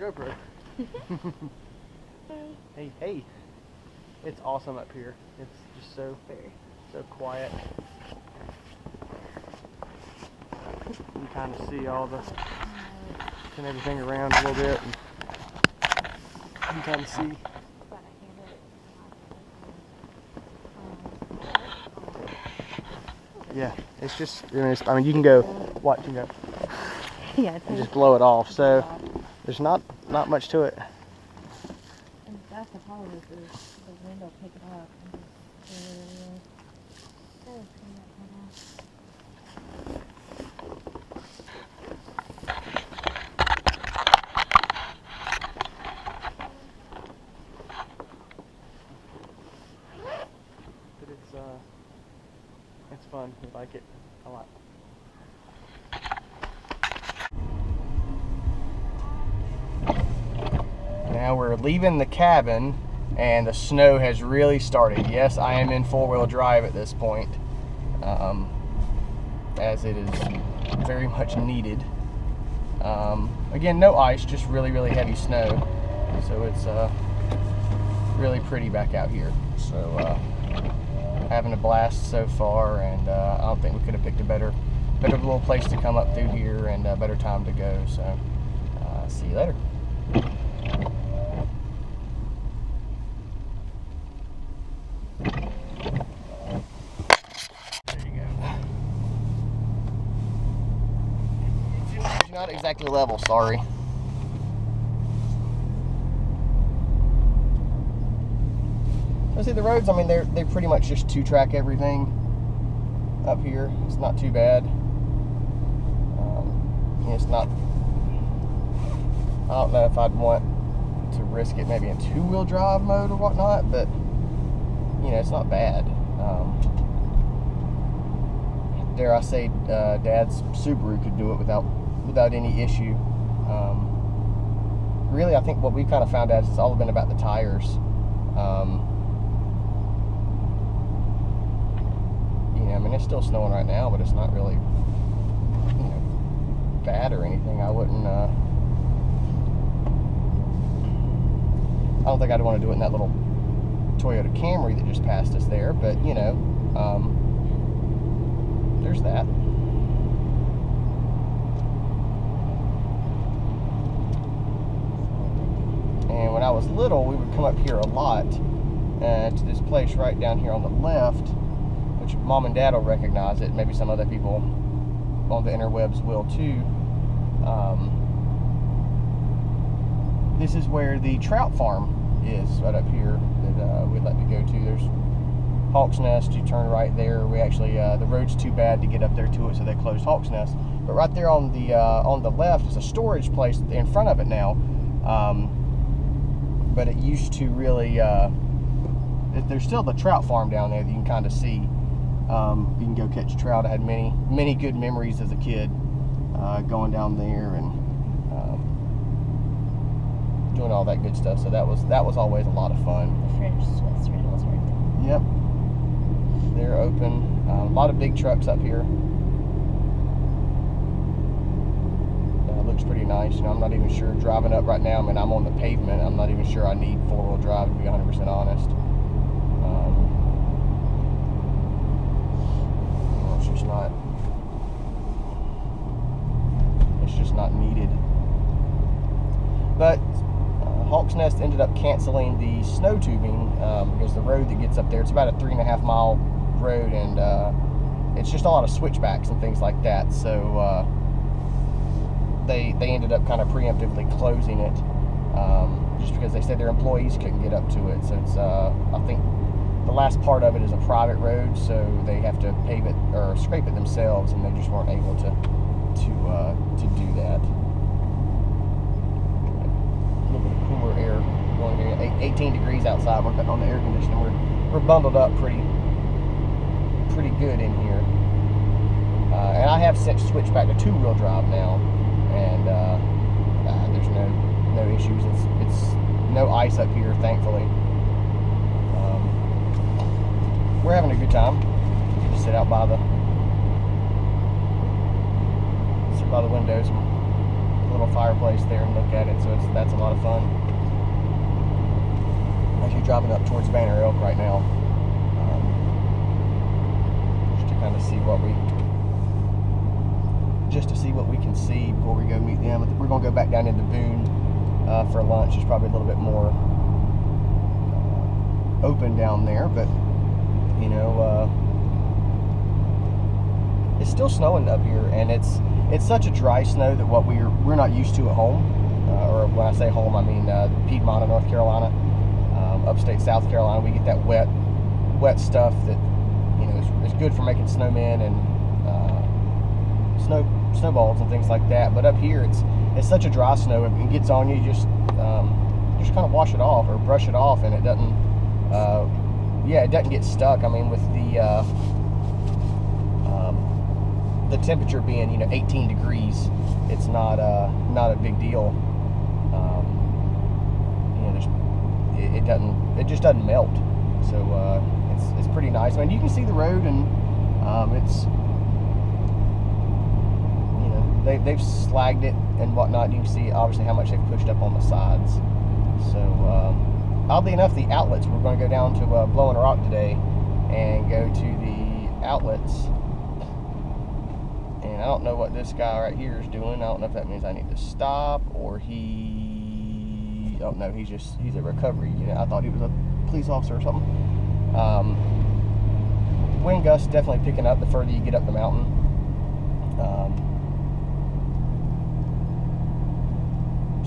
GoPro. Hey, hey. It's awesome up here. It's just so quiet. You kind of see all the and everything around a little bit. And you can kind of see. Yeah, it's just, I mean, you can go, what, you can go, yeah, and just blow it off. So there's not much to it. And that's the problem is the wind will pick it up. But it's fun. I like it a lot. Now we're leaving the cabin and the snow has really started. Yes, I am in four-wheel drive at this point, as it is very much needed. Again, no ice, just really heavy snow. So it's really pretty back out here. So having a blast so far, and I don't think we could have picked a better little place to come up through here and a better time to go. So see you later. Not exactly level, sorry. I see the roads, I mean, they're pretty much just two-track everything up here. It's not too bad. It's not, I don't know if I'd want to risk it maybe in two-wheel drive mode or whatnot, but it's not bad. Dare I say, Dad's Subaru could do it without any issue. Really, I think what we've kind of found out is it's all been about the tires. I mean, it's still snowing right now, but it's not really, bad or anything. I wouldn't, I don't think I'd want to do it in that little Toyota Camry that just passed us there, but, there's that. And when I was little, we would come up here a lot to this place right down here on the left, which Mom and Dad will recognize it. Maybe some other people on the interwebs will too. This is where the trout farm is, right up here, that we'd like to go to. There's Hawksnest, you turn right there. We actually, the road's too bad to get up there to it, so they closed Hawksnest. But right there on the left is a storage place in front of it now. But it used to really, there's still the trout farm down there that you can kind of see. You can go catch trout. I had many good memories as a kid going down there and doing all that good stuff. So that was always a lot of fun. The French Swiss Riddles right there. Yep, they're open. A lot of big trucks up here. Looks pretty nice. I'm not even sure driving up right now. I mean, I'm on the pavement. I'm not even sure I need four-wheel drive, to be 100% honest. It's just not needed. But Hawksnest ended up canceling the snow tubing because the road that gets up there, it's about a 3.5 mile road, and it's just a lot of switchbacks and things like that. So they ended up kind of preemptively closing it just because they said their employees couldn't get up to it. So it's I think the last part of it is a private road, so they have to pave it or scrape it themselves, and they just weren't able to do that. A little bit of cooler air going here. 18 degrees outside. We're cutting on the air conditioning. We're bundled up pretty good in here. And I have since switched back to two-wheel drive now, and there's no issues. It's no ice up here, thankfully. We're having a good time. Just sit by the windows and little fireplace there and look at it, so that's a lot of fun. As you're driving up towards Banner Elk right now, just to kind of see what we can see before we go meet them. We're going to go back down into Boone for lunch. It's probably a little bit more open down there, but you know, it's still snowing up here, and it's such a dry snow that what we're not used to at home, or when I say home, I mean Piedmont, North Carolina, upstate South Carolina. We get that wet stuff that, you know, is good for making snowmen and snowballs and things like that. But up here, it's such a dry snow. If it gets on you, just kind of wash it off or brush it off, and it doesn't. It doesn't get stuck. I mean, with the temperature being, you know, 18 degrees, it's not a big deal. You know, it just doesn't melt. So it's pretty nice. I mean, you can see the road, and it's, you know, they've slagged it and whatnot. You can see obviously how much they've pushed up on the sides. So oddly enough, the outlets, we're going to go down to Blowing Rock today and go to the outlets. And I don't know what this guy right here is doing. I don't know if that means I need to stop, or he, oh no, he's a recovery unit. I thought he was a police officer or something. Wind gusts definitely picking up the further you get up the mountain.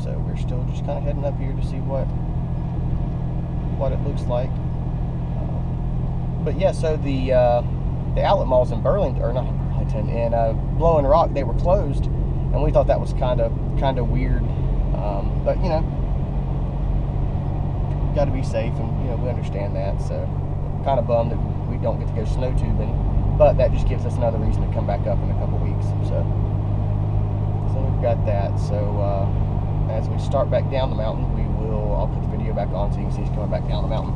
So we're still just kind of heading up here to see what it looks like. But yeah, so the outlet malls in Burlington, or not in Burlington, in Blowing Rock, they were closed, and we thought that was kind of weird. But you know, got to be safe, and you know, we understand that. So kind of bummed that we don't get to go snow tubing, but that just gives us another reason to come back up in a couple weeks. So we've got that. So as we start back down the mountain, I'll put the video back on so you can see us coming back down the mountain.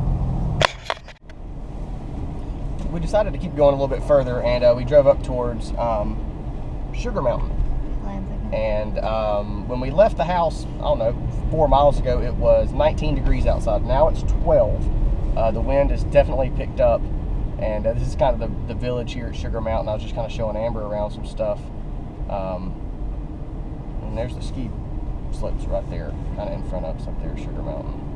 We decided to keep going a little bit further, and we drove up towards Sugar Mountain. And when we left the house, I don't know, 4 miles ago, it was 19 degrees outside. Now it's 12. The wind has definitely picked up, and this is kind of the village here at Sugar Mountain. I was just kind of showing Amber around some stuff. And there's the ski slopes right there, kind of in front of us up there, Sugar Mountain.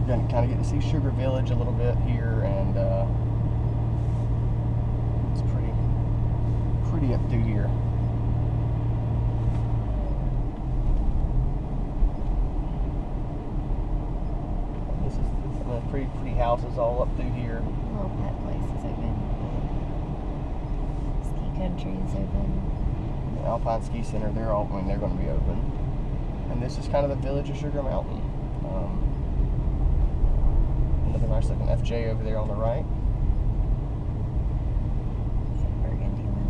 You're gonna kind of get to see Sugar Village a little bit here, and it's pretty up through here. This is pretty houses all up through here. Little pet place is open. Ski country is open. The Alpine Ski Center, they're going to be open. And this is kind of the village of Sugar Mountain. Another nice looking FJ over there on the right. It's a burgundy one.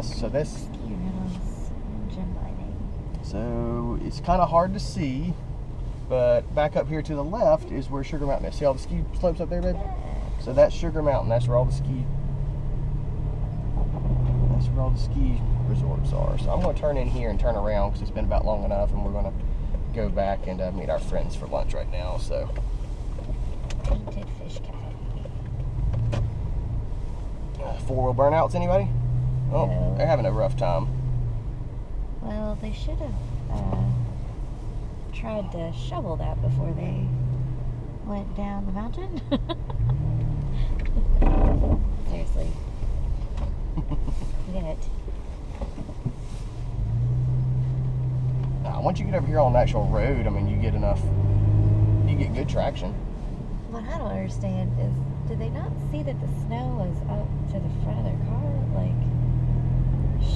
So this. Ski rentals, gym lighting. So it's kind of hard to see, but back up here to the left is where Sugar Mountain is. See all the ski slopes up there, babe? So that's Sugar Mountain. That's where all the ski resorts are. So I'm going to turn in here and turn around because it's been about long enough, and we're going to go back and meet our friends for lunch right now. So Painted Fish Cafe. 4-wheel burnouts, anybody? Oh, No. They're having a rough time. Well, they should have tried to shovel that before they went down the mountain. Seriously. Get it. Once you get over here on the actual road, I mean, you get good traction. What I don't understand is, did they not see that the snow was up to the front of their car? Like,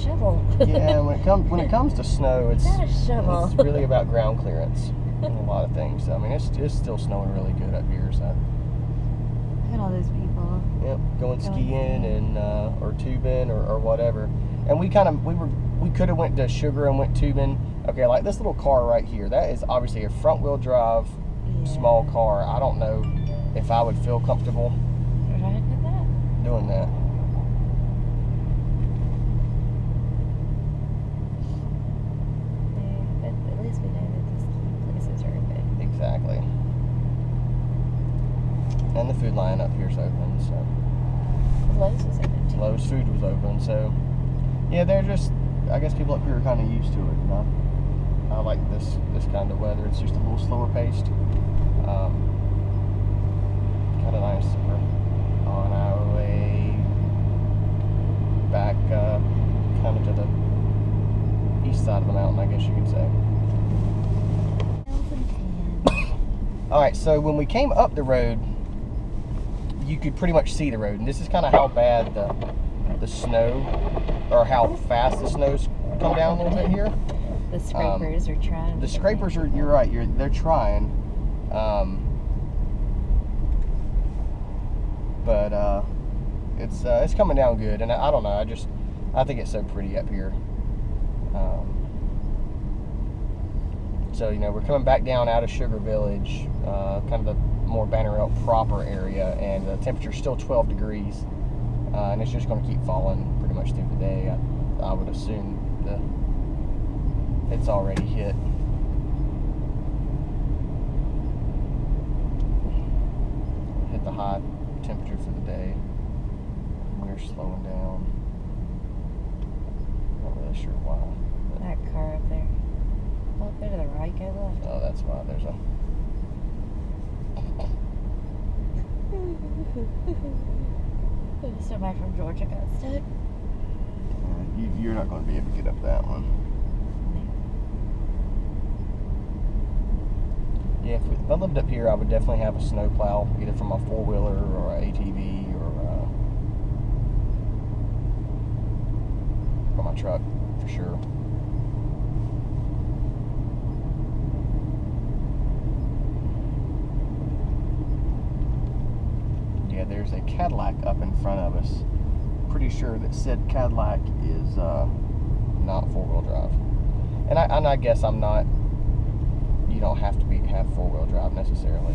shovel. Yeah, when it comes to snow, it's not a shovel. It's really about ground clearance and a lot of things. So, I mean, it's still snowing really good up here. So Look at all those people. Yep, going skiing and or tubing or whatever. And we could have went to Sugar and went tubing. Okay, like this little car right here, that is obviously a front wheel drive small car, I don't know if I would feel comfortable doing that. Yeah, but at least we know that these key places are open. Exactly. And the food line up here's open, so. Lowe's was open too. Lowe's food was open, so. Yeah, they're just, I guess people up here are kind of used to it, you know? I like this kind of weather. It's just a little slower paced. Kind of nice. We're on our way back kind of to the east side of the mountain, I guess you could say. Alright, so when we came up the road, you could pretty much see the road. And this is kind of how bad the snow, or how fast the snow's come down a little bit here. The scrapers are trying. The scrapers are, you're right, they're trying. But it's coming down good, and I don't know, I think it's so pretty up here. So, you know, we're coming back down out of Sugar Village, kind of the more Banner Elk proper area, and the temperature's still 12 degrees, and it's just going to keep falling pretty much through the day. I would assume it's already hit. Hit the high temperature for the day. We're slowing down. Not really sure why. That car up there. Oh, go to the right, go left. Oh, that's why there's a... Somebody from Georgia got stuck. You're not going to be able to get up that one. Yeah, if I lived up here, I would definitely have a snow plow, either from a four-wheeler or an ATV or from my truck, for sure. Yeah, there's a Cadillac up in front of us. Pretty sure that said Cadillac is not four-wheel drive. And I guess I'm not. You don't have to have four-wheel drive necessarily,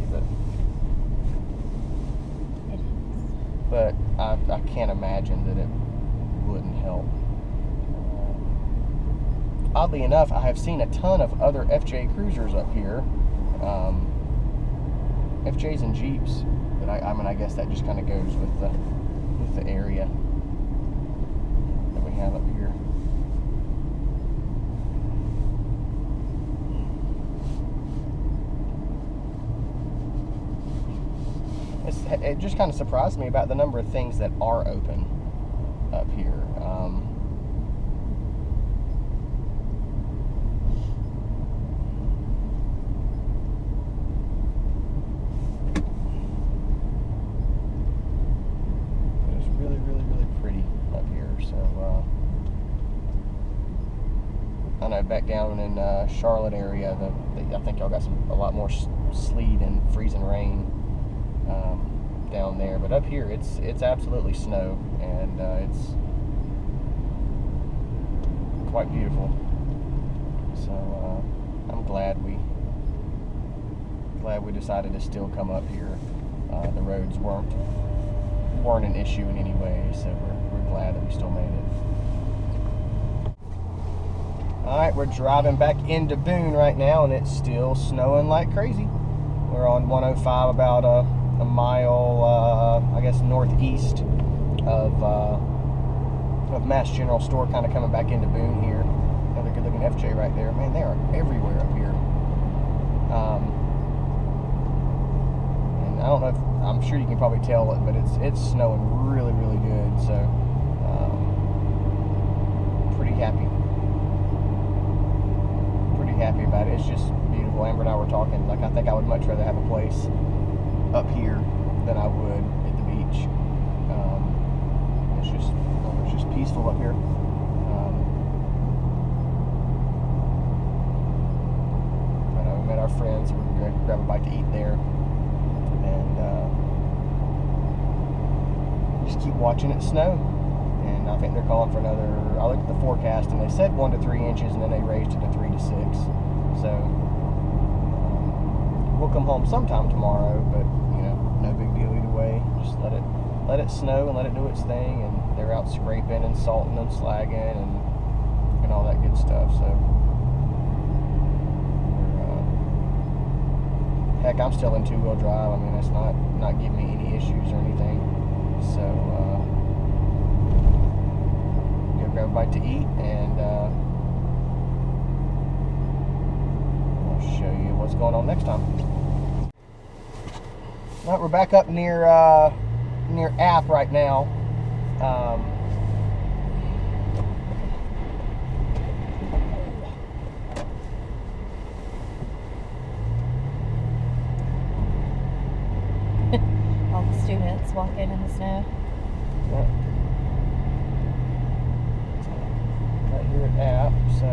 but I can't imagine that it wouldn't help. Oddly enough, I have seen a ton of other FJ Cruisers up here, FJs and Jeeps. But I mean, I guess that just kind of goes with the area that we have up here. It just kind of surprised me about the number of things that are open up here. It's really, really, really pretty up here. So I know back down in Charlotte area, I think y'all got a lot more sleet and freezing rain. Down there, but up here it's absolutely snow, and it's quite beautiful. So I'm glad we decided to still come up here. The roads weren't an issue in any way, so we're glad that we still made it. All right, we're driving back into Boone right now, and it's still snowing like crazy. We're on 105, about a mile, I guess, northeast of Mass General Store, kind of coming back into Boone here. Another good-looking FJ right there. Man, they are everywhere up here. And I don't know if, I'm sure you can probably tell it, but it's snowing really, really good. So, pretty happy. Pretty happy about it. It's just beautiful. Amber and I were talking, like, I think I would much rather have a place up here than I would at the beach. It's just peaceful up here. But we met our friends, so we're going to grab a bite to eat there, and just keep watching it snow. And I think they're calling for another. I looked at the forecast, and they said 1 to 3 inches, and then they raised it to 3 to 6. So we'll come home sometime tomorrow, but you know, no big deal either way. Just let it snow and let it do its thing, and they're out scraping and salting and slagging and all that good stuff. So heck, I'm still in 2-wheel drive. I mean, it's not giving me any issues or anything. So go grab a bite to eat, and I'll show you what's going on next time. Well, we're back up near App right now. All the students walking in the snow. Yeah. Right here at App, so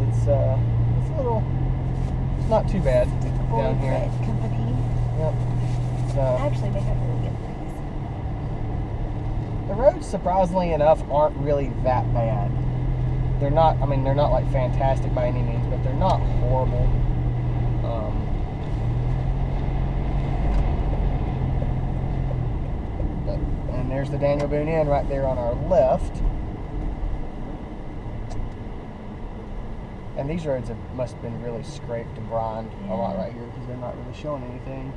it's not too bad down here. Bread Company. Yep. Actually, they have really good things. The roads, surprisingly enough, aren't really that bad. They're not like fantastic by any means, but they're not horrible. And there's the Daniel Boone Inn right there on our left. And these roads must have been really scraped and brined a lot right here, because they're not really showing anything.